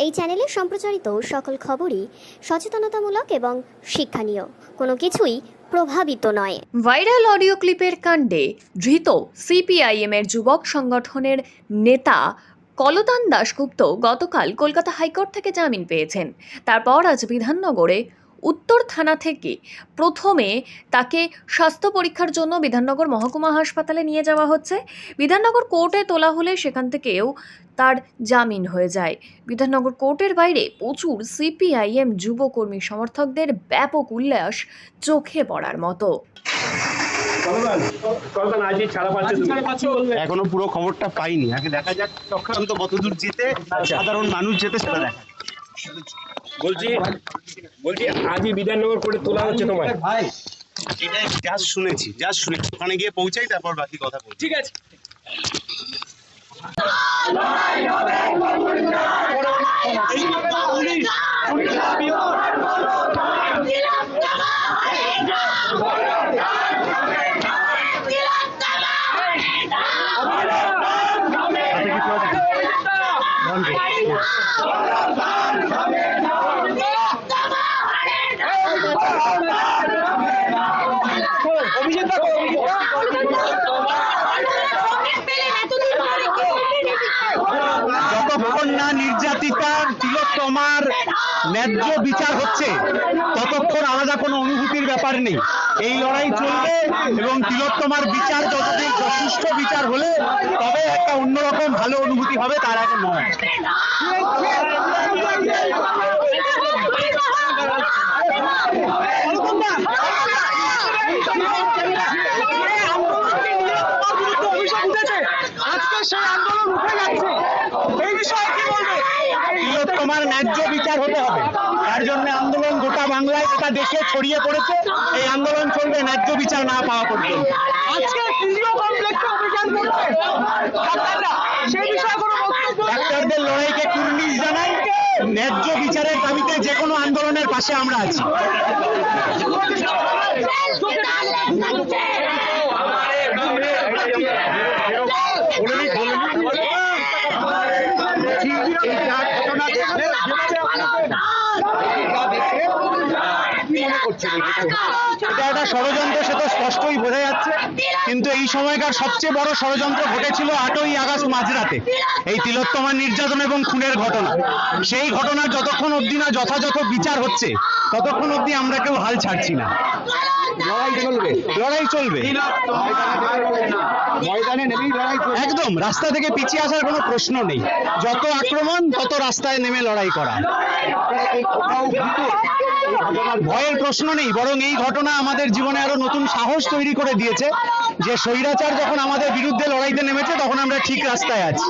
এই চ্যানেলে সম্প্রচারিত সকল খবরই সচেতনতামূলক এবং শিক্ষণীয়, কোনো কিছুই প্রভাবিত নয়। ভাইরাল অডিও ক্লিপের কাণ্ডে ধৃত সিপিআইএমের যুবক সংগঠনের নেতা কলতান দাশগুপ্ত গতকাল কলকাতা হাইকোর্ট থেকে জামিন পেয়েছেন। তারপর আজ বিধাননগরে উত্তর থানা থেকে প্রথমে তাকে স্বাস্থ্য পরীক্ষার জন্য বিধাননগর মহকুমা হাসপাতালে নিয়ে যাওয়া হচ্ছে। বিধাননগর কোর্টে তোলা হলে সেখান থেকেও তার জামিন হয়ে যায়। বিধাননগর কোর্টের বাইরে প্রচুর সিপিআইএম যুবকর্মী সমর্থকদের ব্যাপক উল্লাস চোখে পড়ার মতো। এখনো পুরো খবরটা পাইনি, আগে দেখা যাক চক্রান্ত কতদূর যেতে সাধারণ মানুষ যেতে সেটা দেখা। বলছি আজই বিধাননগর কোর্টে তোলা হচ্ছে তোমার? এটা জাস্ট শুনেছি ওখানে গিয়ে পৌঁছাই, তারপর বাকি কথা বলছি। ঠিক আছে। যতক্ষণ না নির্যাতিতা তিলোত্তমার ন্যায্য বিচার হচ্ছে ততক্ষণ আলাদা কোনো অনুভূতির ব্যাপার নেই। এই লড়াই চলবে এবং তিলোত্তমার বিচার যতদিন যথেষ্ট বিচার হলে তবে একটা অন্যরকম ভালো অনুভূতি হবে, তার এখন নয়। তিলোত্তমার ন্যায্য বিচার হতে হবে, তার জন্য আন্দোলন গোটা বাংলায় গোটা দেশে ছড়িয়ে পড়েছে। এই আন্দোলন চলবে ন্যায্য বিচার না পাওয়া পর্যন্ত। ডাক্তারদের লড়াইকে কুর্নিশ জানাই, ন্যায্য বিচারের দাবিতে যে কোনো আন্দোলনের পাশে আমরা আছি। এটা একটা ষড়যন্ত্র, সে তো স্পষ্টই বোঝা যাচ্ছে। কিন্তু এই সময়কার সবচেয়ে বড় ষড়যন্ত্র ঘটেছিল 8ই আগস্ট মাঝরাতে, এই তিলোত্তমার নির্যাতন এবং খুনের ঘটনা। সেই ঘটনার যতক্ষণ অবধি না যথাযথ বিচার হচ্ছে ততক্ষণ অবধি আমরা কেউ হাল ছাড়ছি না। লড়াই চলবে একদম, রাস্তা থেকে পিছিয়ে আসার কোনো প্রশ্ন নেই। যত আক্রমণ তত রাস্তায় নেমে লড়াই করা, ভয়ের প্রশ্ন নেই। বরং এই ঘটনা আমাদের জীবনে আরো নতুন সাহস তৈরি করে দিয়েছে যে স্বৈরাচার যখন আমাদের বিরুদ্ধে লড়াইতে নেমেছে তখন আমরা ঠিক রাস্তায় আছি।